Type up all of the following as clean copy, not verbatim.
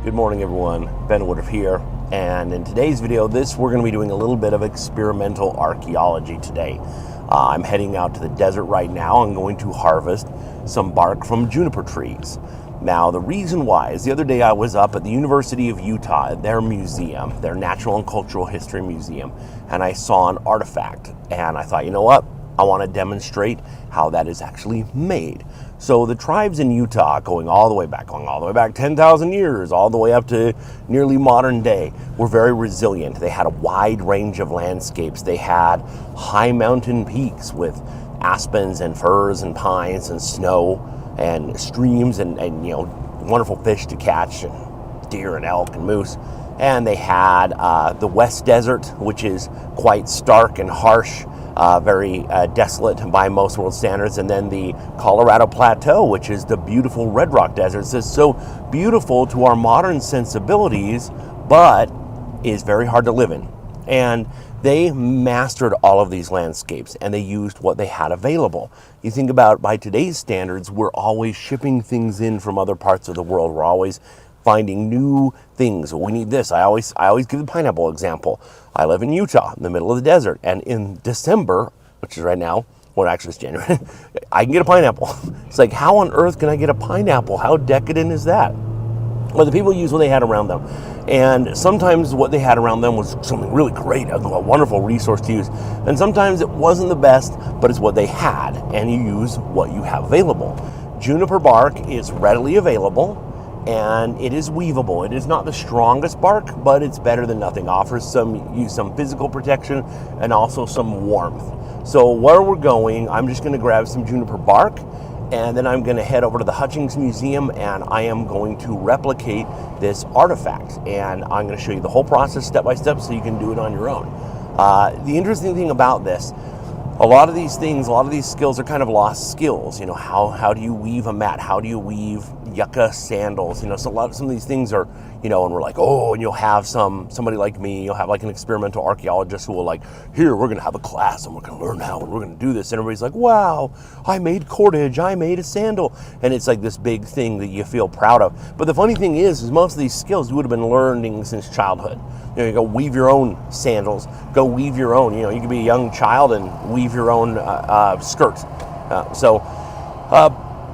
Good morning, everyone. Ben Woodruff here, and in today's video, we're going to be doing a little bit of experimental archaeology today. I'm heading out to the desert right now. I'm going to harvest some bark from juniper trees. Now, the reason why is the other day I was up at the University of Utah, their museum, their Natural and Cultural History Museum, and I saw an artifact, and I thought, you know what? I want to demonstrate how that is actually made. So the tribes in Utah, going all the way back 10,000 years, all the way up to nearly modern day, were very resilient. They had a wide range of landscapes. They had high mountain peaks with aspens and firs and pines and snow and streams and wonderful fish to catch, and deer and elk and moose. And they had the West Desert, which is quite stark and harsh, very desolate by most world standards, and then the Colorado Plateau, which is the beautiful Red Rock Desert. It's so beautiful to our modern sensibilities, but is very hard to live in. And they mastered all of these landscapes, and they used what they had available. You think about, by today's standards, we're always shipping things in from other parts of the world. We're always finding new things. We need this. I always give the pineapple example. I live in Utah, in the middle of the desert, and in December, which is right now, well, actually it's January, I can get a pineapple. It's like, how on earth can I get a pineapple? How decadent is that? Well, the people used what they had around them. And sometimes what they had around them was something really great, a wonderful resource to use. And sometimes it wasn't the best, but it's what they had, and you use what you have available. Juniper bark is readily available, and it is weavable. It is not the strongest bark, but it's better than nothing. Offers some physical protection and also some warmth. So where we're going, I'm just going to grab some juniper bark, and then I'm going to head over to the Hutchings Museum, and I am going to replicate this artifact. And I'm going to show you the whole process step by step so you can do it on your own. The interesting thing about this, a lot of these skills are kind of lost skills. How do you weave a mat? How do you weave yucca sandals? So some of these things are, and we're like, oh, and you'll have somebody like me, you'll have like an experimental archaeologist who will like, here, we're going to have a class and we're going to learn how and we're going to do this. And everybody's like, wow, I made cordage, I made a sandal. And it's like this big thing that you feel proud of. But the funny thing is most of these skills you would have been learning since childhood. You go weave your own sandals, go weave your own, you can be a young child and weave your own skirt.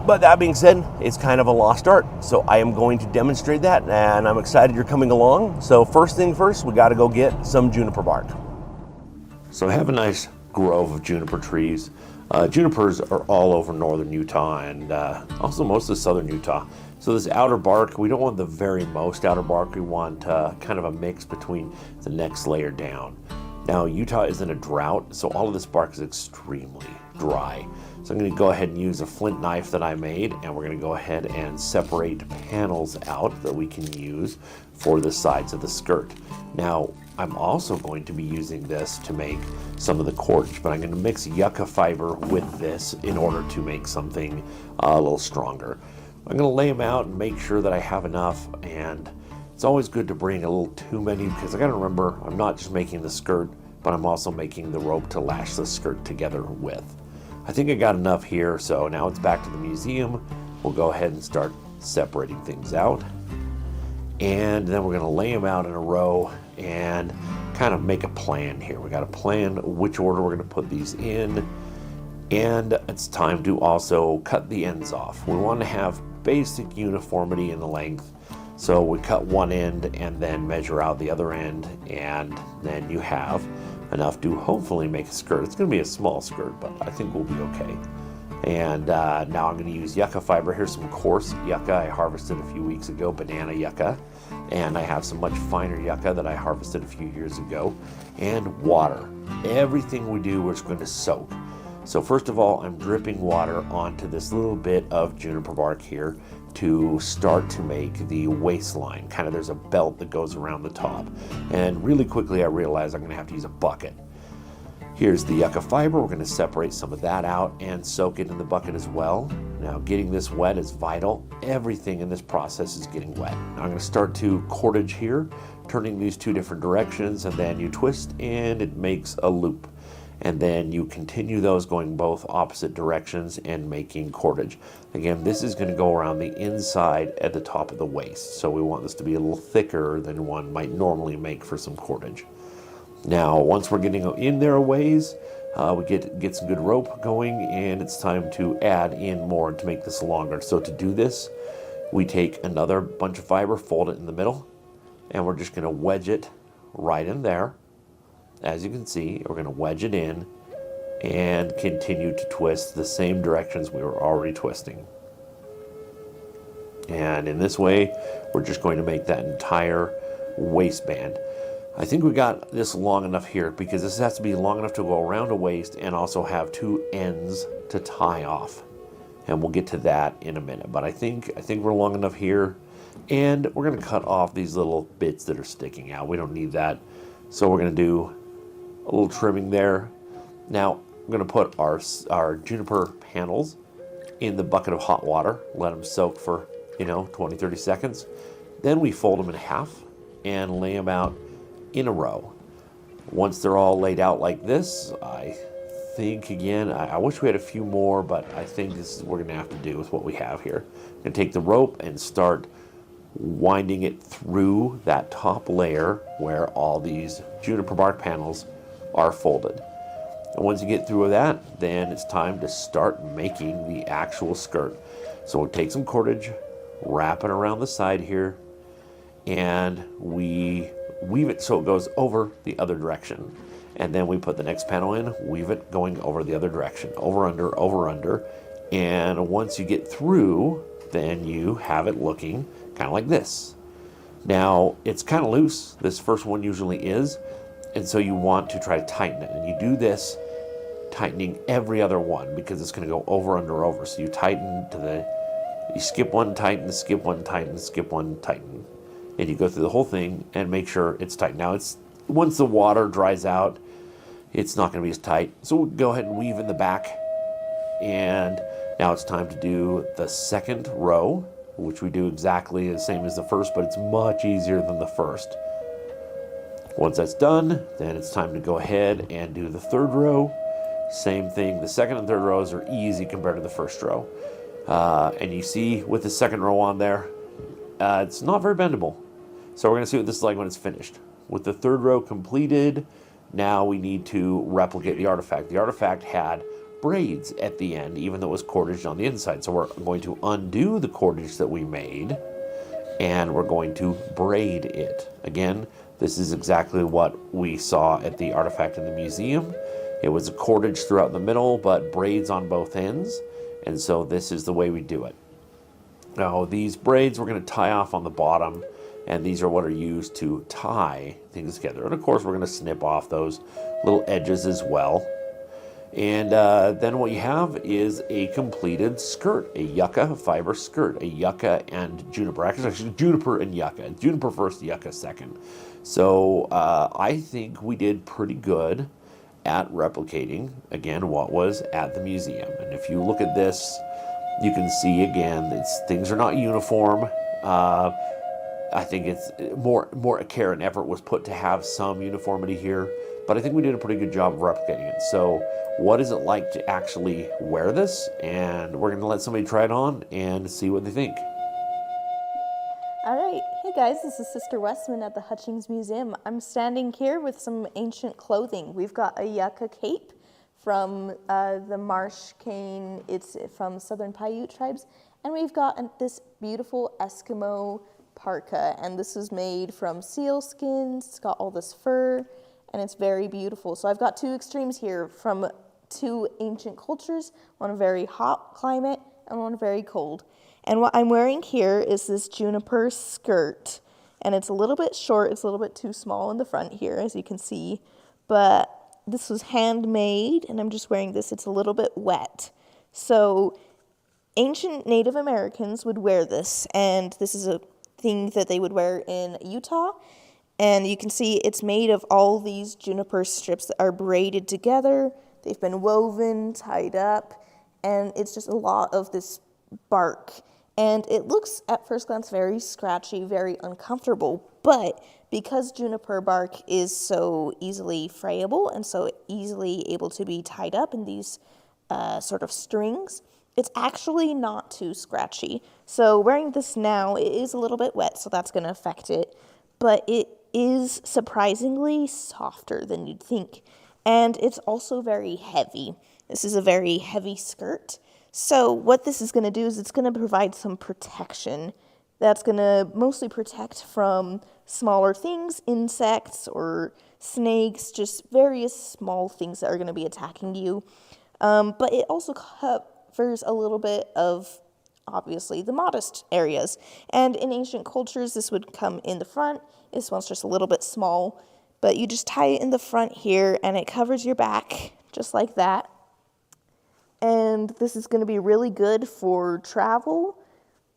But that being said, it's kind of a lost art. So I am going to demonstrate that, and I'm excited you're coming along. So first thing first, we got to go get some juniper bark. So I have a nice grove of juniper trees. Junipers are all over northern Utah and also most of southern Utah. So this outer bark, we don't want the very most outer bark. We want kind of a mix between the next layer down. Now, Utah is in a drought, so all of this bark is extremely dry. So I'm going to go ahead and use a flint knife that I made, and we're going to go ahead and separate panels out that we can use for the sides of the skirt. Now, I'm also going to be using this to make some of the cordage, but I'm going to mix yucca fiber with this in order to make something a little stronger. I'm going to lay them out and make sure that I have enough, and it's always good to bring a little too many because I got to remember I'm not just making the skirt, but I'm also making the rope to lash the skirt together with. I think I got enough here, so now it's back to the museum. We'll go ahead and start separating things out, and then we're going to lay them out in a row and kind of make a plan here. We got to plan which order we're going to put these in, and it's time to also cut the ends off. We want to have basic uniformity in the length, so we cut one end and then measure out the other end, and then you have enough to hopefully make a skirt. It's going to be a small skirt, but I think we'll be okay. And now I'm going to use yucca fiber. Here's some coarse yucca I harvested a few weeks ago, banana yucca. And I have some much finer yucca that I harvested a few years ago. And water. Everything we do, we're just going to soak. So first of all, I'm dripping water onto this little bit of juniper bark here to start to make the waistline. Kind of there's a belt that goes around the top. And really quickly I realized I'm going to have to use a bucket. Here's the yucca fiber. We're going to separate some of that out and soak it in the bucket as well. Now, getting this wet is vital. Everything in this process is getting wet. Now, I'm going to start to cordage here, turning these two different directions, and then you twist and it makes a loop. and then you continue those going both opposite directions and making cordage. Again, this is going to go around the inside at the top of the waist, so we want this to be a little thicker than one might normally make for some cordage. Now, once we're getting in there a ways, we get some good rope going, and it's time to add in more to make this longer. So to do this, we take another bunch of fiber, fold it in the middle, and we're just going to wedge it right in there. As you can see, we're going to wedge it in and continue to twist the same directions we were already twisting. And in this way, we're just going to make that entire waistband. I think we got this long enough here because this has to be long enough to go around a waist and also have two ends to tie off. And we'll get to that in a minute. But I think we're long enough here. And we're going to cut off these little bits that are sticking out. We don't need that. So we're going to do a little trimming there. Now, I'm going to put our juniper panels in the bucket of hot water. Let them soak for, 20, 30 seconds. Then we fold them in half and lay them out in a row. Once they're all laid out like this, I think, again, I wish we had a few more, but I think this is what we're going to have to do with what we have here. I'm going to take the rope and start winding it through that top layer where all these juniper bark panels are folded. And once you get through that, then it's time to start making the actual skirt. So we'll take some cordage, wrap it around the side here, and we weave it so it goes over the other direction. And then we put the next panel in, weave it going over the other direction, over, under. And once you get through, then you have it looking kind of like this. Now, it's kind of loose. This first one usually is. And so you want to try to tighten it. And you do this tightening every other one because it's going to go over, under, over. So you tighten you skip one, tighten, skip one, tighten, skip one, tighten. And you go through the whole thing and make sure it's tight. Now, once the water dries out, it's not going to be as tight. So we'll go ahead and weave in the back. And now it's time to do the second row, which we do exactly the same as the first, but it's much easier than the first. Once that's done, then it's time to go ahead and do the third row. Same thing. The second and third rows are easy compared to the first row. And you see with the second row on there, it's not very bendable. So we're going to see what this is like when it's finished. With the third row completed, now we need to replicate the artifact. The artifact had braids at the end, even though it was cordage on the inside. So we're going to undo the cordage that we made, and we're going to braid it. Again, this is exactly what we saw at the artifact in the museum. It was a cordage throughout the middle, but braids on both ends. And so this is the way we do it. Now, these braids we're going to tie off on the bottom, and these are what are used to tie things together. And of course, we're going to snip off those little edges as well. And then what you have is a completed skirt, a yucca fiber skirt, a yucca and juniper. Actually, juniper and yucca. Juniper first, yucca second. So I think we did pretty good at replicating, again, what was at the museum. And if you look at this, you can see again, things are not uniform. I think it's more care and effort was put to have some uniformity here, but I think we did a pretty good job of replicating it. So what is it like to actually wear this? And we're going to let somebody try it on and see what they think. All right. Hey guys, this is Sister Westman at the Hutchings Museum. I'm standing here with some ancient clothing. We've got a yucca cape from the marsh cane. It's from Southern Paiute tribes. And we've got this beautiful Eskimo parka. And this is made from seal skins. It's got all this fur, and it's very beautiful. So I've got two extremes here from two ancient cultures, one very hot climate and one very cold. And what I'm wearing here is this juniper skirt, and it's a little bit short. It's a little bit too small in the front here, as you can see, but this was handmade, and I'm just wearing this. It's a little bit wet. So ancient Native Americans would wear this, and this is a thing that they would wear in Utah. And you can see it's made of all these juniper strips that are braided together. They've been woven, tied up, and it's just a lot of this bark. And it looks at first glance very scratchy, very uncomfortable, but because juniper bark is so easily frayable and so easily able to be tied up in these sort of strings, it's actually not too scratchy. So wearing this now, it is a little bit wet, so that's going to affect it, but it is surprisingly softer than you'd think. And it's also very heavy. This is a very heavy skirt. So what this is going to do is it's going to provide some protection. That's going to mostly protect from smaller things, insects or snakes, just various small things that are going to be attacking you. But it also covers a little bit of, obviously, the modest areas. And in ancient cultures, this would come in the front. This one's just a little bit small, but you just tie it in the front here, and it covers your back, just like that. And this is going to be really good for travel,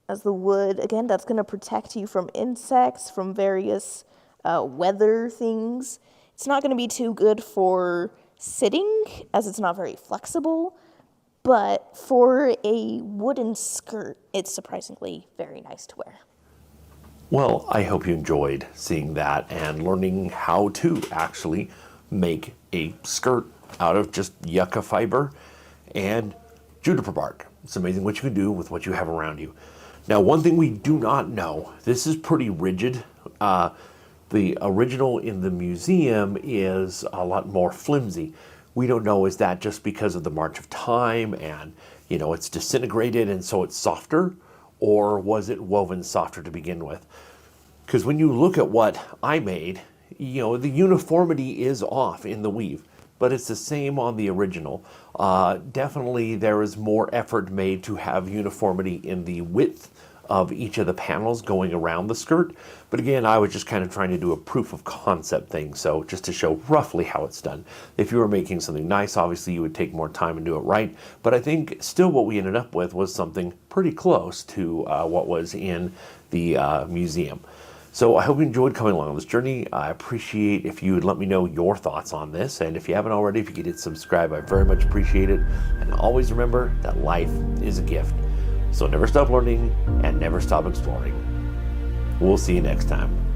as the wood, again, that's going to protect you from insects, from various weather things. It's not going to be too good for sitting, as it's not very flexible, but for a wooden skirt, it's surprisingly very nice to wear. Well, I hope you enjoyed seeing that and learning how to actually make a skirt out of just yucca fiber and juniper bark. It's amazing what you can do with what you have around you. Now, one thing we do not know, this is pretty rigid. The original in the museum is a lot more flimsy. We don't know, is that just because of the march of time and, you know, it's disintegrated and so it's softer, or was it woven softer to begin with? Because when you look at what I made, you know, the uniformity is off in the weave, but it's the same on the original. Definitely there is more effort made to have uniformity in the width of each of the panels going around the skirt. But again, I was just kind of trying to do a proof of concept thing, so just to show roughly how it's done. If you were making something nice, obviously you would take more time and do it right, but I think still what we ended up with was something pretty close to what was in the museum. So I hope you enjoyed coming along on this journey. I appreciate if you would let me know your thoughts on this, and if you haven't already, if you could hit subscribe, I very much appreciate it. And always remember that life is a gift. So never stop learning and never stop exploring. We'll see you next time.